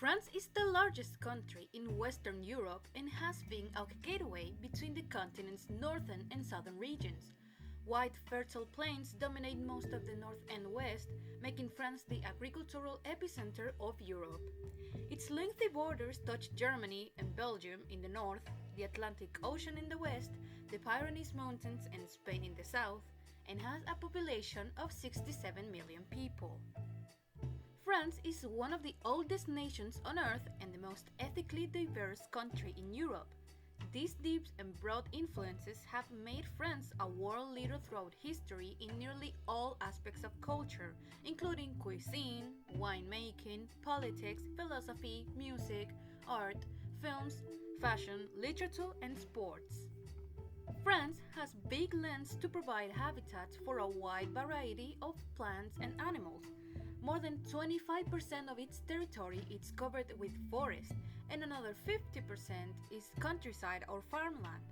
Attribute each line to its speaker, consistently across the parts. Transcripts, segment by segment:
Speaker 1: France is the largest country in Western Europe and has been a gateway between the continent's northern and southern regions. Wide fertile plains dominate most of the north and west, making France the agricultural epicenter of Europe. Its lengthy borders touch Germany and Belgium in the north, the Atlantic Ocean in the west, the Pyrenees Mountains and Spain in the south, and has a population of 67 million people. France is one of the oldest nations on earth and the most ethnically diverse country in Europe. These deep and broad influences have made France a world leader throughout history in nearly all aspects of culture, including cuisine, winemaking, politics, philosophy, music, art, films, fashion, literature, and sports. France has big lands to provide habitats for a wide variety of plants and animals. More than 25% of its territory is covered with forest, and another 50% is countryside or farmland.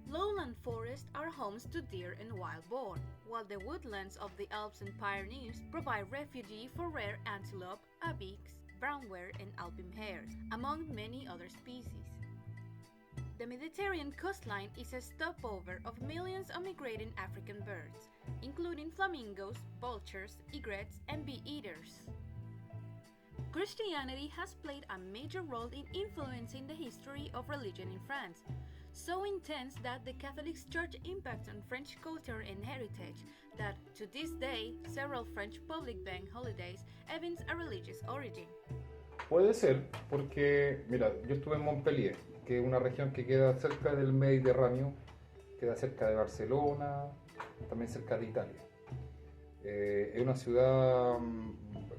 Speaker 1: Lowland forests are homes to deer and wild boar, while the woodlands of the Alps and Pyrenees provide refuge for rare antelope, ibex, brown bear, and alpine hares, among many other species. The Mediterranean coastline is a stopover of millions of migrating African birds, including flamingos, vultures, egrets, and bee-eaters. Christianity has played a major role in influencing the history of religion in France, so intense that the Catholic Church impacts on French culture and heritage that, to this day, several French public bank holidays evince a religious origin.
Speaker 2: Puede ser porque, mira, yo estuve en Montpellier, que es una región que queda cerca del Mediterráneo, queda cerca de Barcelona, también cerca de Italia. Es una ciudad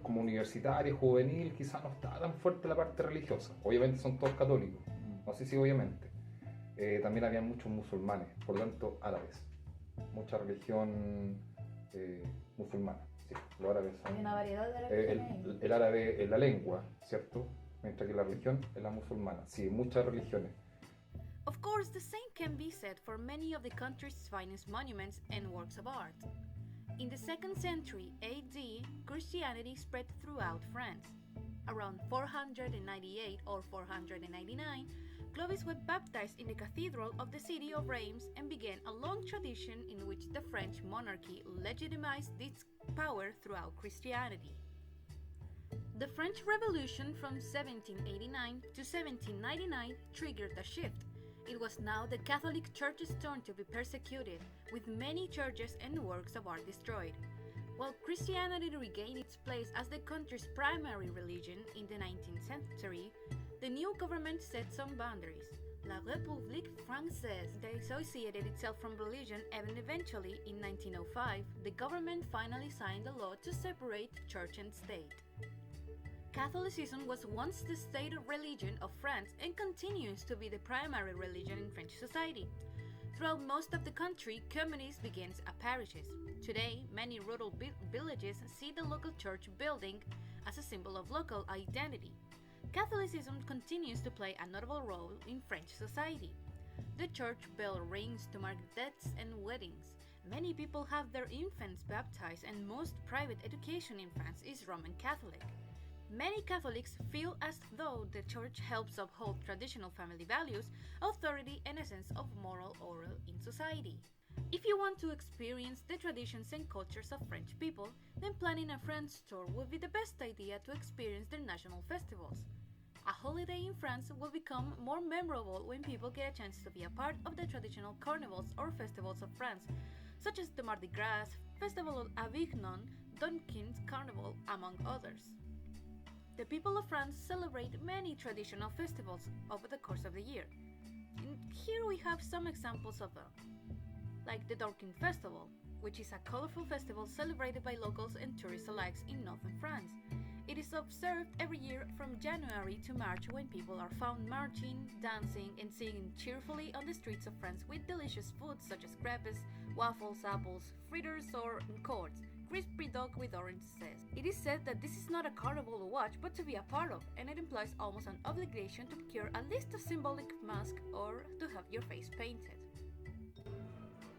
Speaker 2: como universitaria, juvenil, quizás no está tan fuerte la parte religiosa. Obviamente son todos católicos, no sé si obviamente. También había muchos musulmanes, por lo tanto árabes. Mucha religión musulmana. Sí, los árabes son,
Speaker 3: hay una variedad de religiones.
Speaker 2: El árabe es la lengua, ¿cierto? Mientras que la religión es la musulmana. Sí, muchas religiones.
Speaker 1: Of course, the same can be said for many of the country's finest monuments and works of art. In the 2nd century AD, Christianity spread throughout France. Around 498 or 499, Clovis was baptized in the cathedral of the city of Reims and began a long tradition in which the French monarchy legitimized its power throughout Christianity. The French Revolution from 1789 to 1799 triggered a shift. It was now the Catholic Church's turn to be persecuted, with many churches and works of art destroyed. While Christianity regained its place as the country's primary religion in the 19th century, the new government set some boundaries. La République Française dissociated itself from religion, and eventually, in 1905, the government finally signed a law to separate church and state. Catholicism was once the state religion of France and continues to be the primary religion in French society. Throughout most of the country, communities began as parishes. Today, many rural villages see the local church building as a symbol of local identity. Catholicism continues to play a notable role in French society. The church bell rings to mark deaths and weddings. Many people have their infants baptized, and most private education in France is Roman Catholic. Many Catholics feel as though the Church helps uphold traditional family values, authority, and a sense of moral order in society. If you want to experience the traditions and cultures of French people, then planning a French tour would be the best idea to experience their national festivals. A holiday in France will become more memorable when people get a chance to be a part of the traditional carnivals or festivals of France, such as the Mardi Gras, Festival of Avignon, Donkin's Carnival, among others. The people of France celebrate many traditional festivals over the course of the year. And here we have some examples of them, like the Dorking Festival, which is a colorful festival celebrated by locals and tourists alike in northern France. It is observed every year from January to March, when people are found marching, dancing, and singing cheerfully on the streets of France with delicious foods such as crepes, waffles, apples, fritters, or cords, crispy dog with orange zest. It is said that this is not a carnival to watch, but to be a part of, and it implies almost an obligation to procure at least a symbolic mask or to have your face painted.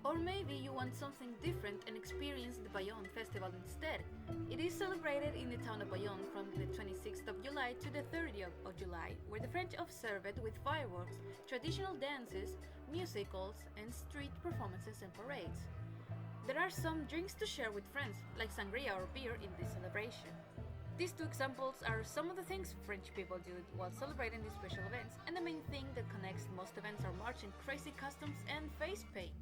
Speaker 1: Or maybe you want something different and experience the Bayonne Festival instead. It is celebrated in the town of Bayonne from the 26th of July to the 30th of July, where the French observe it with fireworks, traditional dances, musicals, and street performances and parades. There are some drinks to share with friends, like sangria or beer in this celebration. These two examples are some of the things French people do while celebrating these special events, and the main thing that connects most events are marching, crazy customs, and face paint.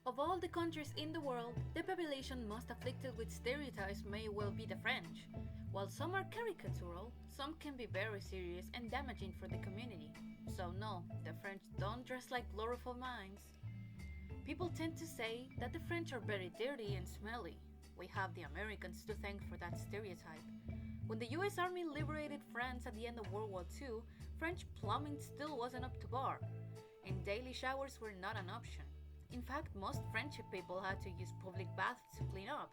Speaker 1: Of all the countries in the world, the population most afflicted with stereotypes may well be the French. While some are caricatural, some can be very serious and damaging for the community. So no, the French don't dress like glorified mimes. People tend to say that the French are very dirty and smelly. We have the Americans to thank for that stereotype. When the US Army liberated France at the end of World War II, French plumbing still wasn't up to par, and daily showers were not an option. In fact, most French people had to use public baths to clean up.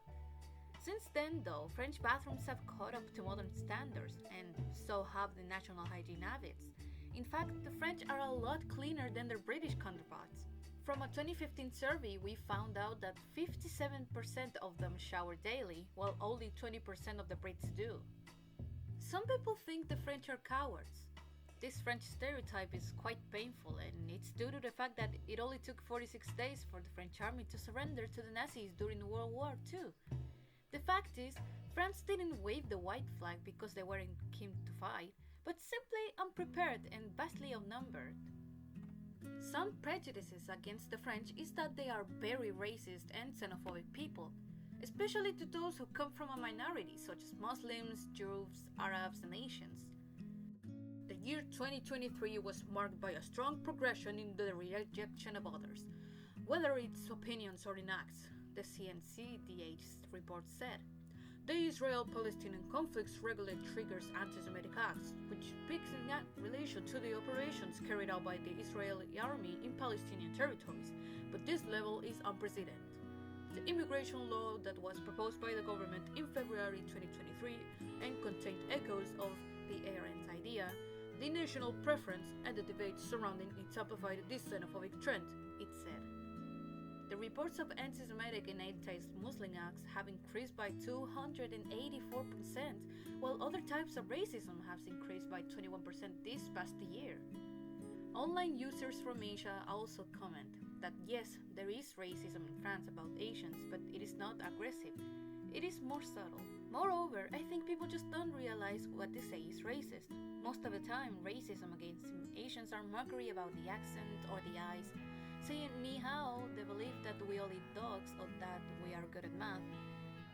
Speaker 1: Since then, though, French bathrooms have caught up to modern standards, and so have the national hygiene habits. In fact, the French are a lot cleaner than their British counterparts. From a 2015 survey, we found out that 57% of them shower daily, while only 20% of the Brits do. Some people think the French are cowards. This French stereotype is quite painful, and it's due to the fact that it only took 46 days for the French army to surrender to the Nazis during World War II. The fact is, France didn't wave the white flag because they weren't keen to fight, but simply unprepared and vastly outnumbered. Some prejudices against the French is that they are very racist and xenophobic people, especially to those who come from a minority such as Muslims, Jews, Arabs, and Asians. The year 2023 was marked by a strong progression in the rejection of others, whether it's opinions or in acts, the CNCDH report said. The Israel-Palestinian conflicts regularly triggers anti-Semitic acts, which speaks in relation to the operations carried out by the Israeli army in Palestinian territories, but this level is unprecedented. The immigration law that was proposed by the government in February 2023 and contained echoes of the Arendt's idea, the national preference, and the debate surrounding it amplified this xenophobic trend, it said. The reports of anti-Semitic and anti-Muslim acts have increased by 284%, while other types of racism have increased by 21% this past year. Online users from Asia also comment that yes, there is racism in France about Asians, but it is not aggressive. It is more subtle. Moreover, I think people just don't realize what they say is racist. Most of the time, racism against Asians are mockery about the accent or the eyes. Saying ni hao, the belief that we all eat dogs or that we are good at math.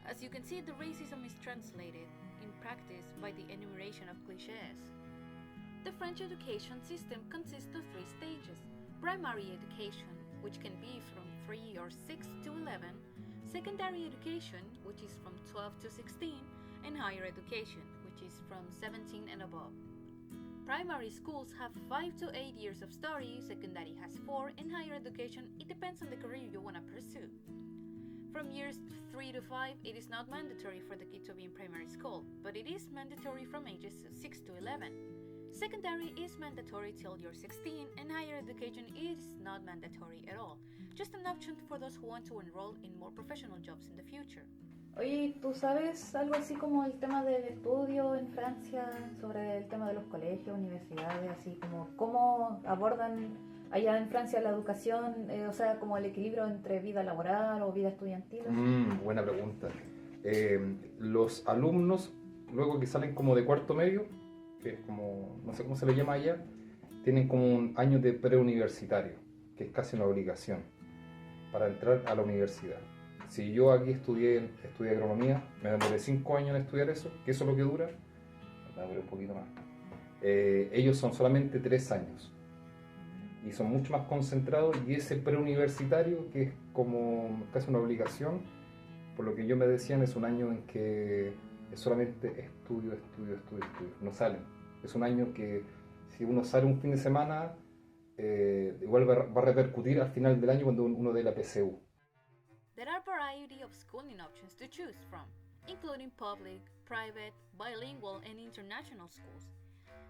Speaker 1: As you can see, the racism is translated, in practice, by the enumeration of clichés. The French education system consists of 3 stages. Primary education, which can be from 3 or 6 to 11, secondary education, which is from 12 to 16, and higher education, which is from 17 and above. Primary schools have 5 to 8 years of study, secondary has 4, and higher education, it depends on the career you want to pursue. From years 3 to 5, it is not mandatory for the kid to be in primary school, but it is mandatory from ages 6 to 11. Secondary is mandatory till you're 16, and higher education is not mandatory at all, just an option for those who want to enroll in more professional jobs in the future.
Speaker 3: Oye, ¿tú sabes algo así como el tema del estudio en Francia, sobre el tema de los colegios, universidades, así como cómo abordan allá en Francia la educación, o sea, como el equilibrio entre vida laboral o vida estudiantil?
Speaker 2: Buena pregunta. Los alumnos, luego que salen como de cuarto medio, que es como, no sé cómo se le llama allá, tienen como un año de preuniversitario, que es casi una obligación para entrar a la universidad. Si yo aquí estudié agronomía, me demoré 5 años en estudiar eso, que eso es lo que dura, me demoré un poquito más. Ellos son solamente 3 años y son mucho más concentrados, y ese preuniversitario, que es como casi una obligación, por lo que yo me decían, es un año en que es solamente estudio, no salen. Es un año que si uno sale un fin de semana, igual va a repercutir al final del año cuando uno dé la PSU.
Speaker 1: There are a variety of schooling options to choose from, including public, private, bilingual, and international schools.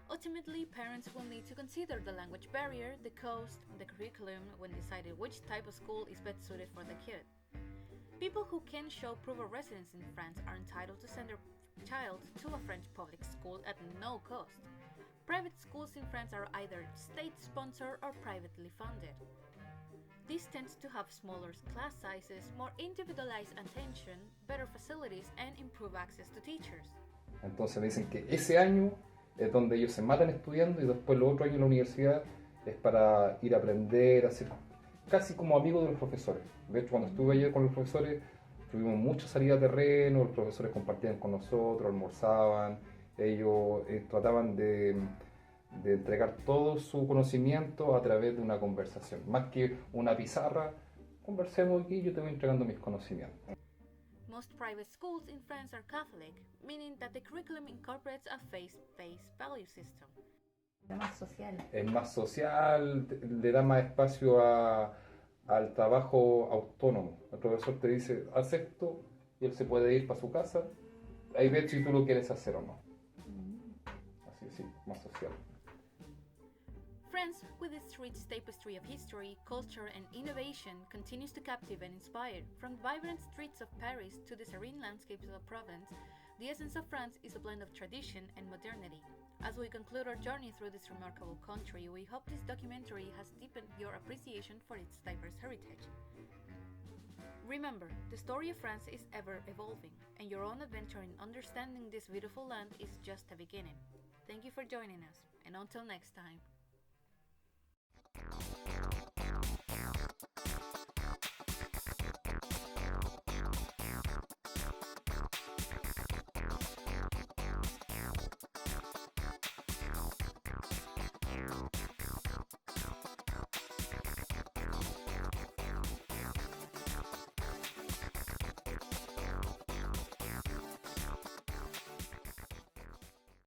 Speaker 1: Ultimately, parents will need to consider the language barrier, the cost, the curriculum when deciding which type of school is best suited for the kid. People who can show proof of residence in France are entitled to send their child to a French public school at no cost. Private schools in France are either state-sponsored or privately funded. This tends to have smaller class sizes, more individualized attention, better facilities, and improved access to teachers.
Speaker 2: Entonces me dicen que ese año es donde ellos se matan estudiando y después los otros años en la universidad es para ir a aprender, a ser casi como amigos de los profesores. De hecho, cuando estuve ayer con los profesores, tuvimos muchas salidas de terreno, los profesores compartían con nosotros, almorzaban, ellos trataban de entregar todo su conocimiento a través de una conversación. Más que una pizarra, conversemos aquí y yo te voy entregando mis conocimientos.
Speaker 1: Most private schools in France are Catholic, meaning that the curriculum incorporates a faith-based value system.
Speaker 3: Es más social.
Speaker 2: Es más social, le da más espacio al trabajo autónomo. El profesor te dice, haz esto, y él se puede ir para su casa. Ahí ves si tú lo quieres hacer o no. Así, sí, más social.
Speaker 1: France, with its rich tapestry of history, culture, and innovation, continues to captivate and inspire. From the vibrant streets of Paris to the serene landscapes of Provence, the essence of France is a blend of tradition and modernity. As we conclude our journey through this remarkable country, we hope this documentary has deepened your appreciation for its diverse heritage. Remember, the story of France is ever evolving, and your own adventure in understanding this beautiful land is just the beginning. Thank you for joining us, and until next time.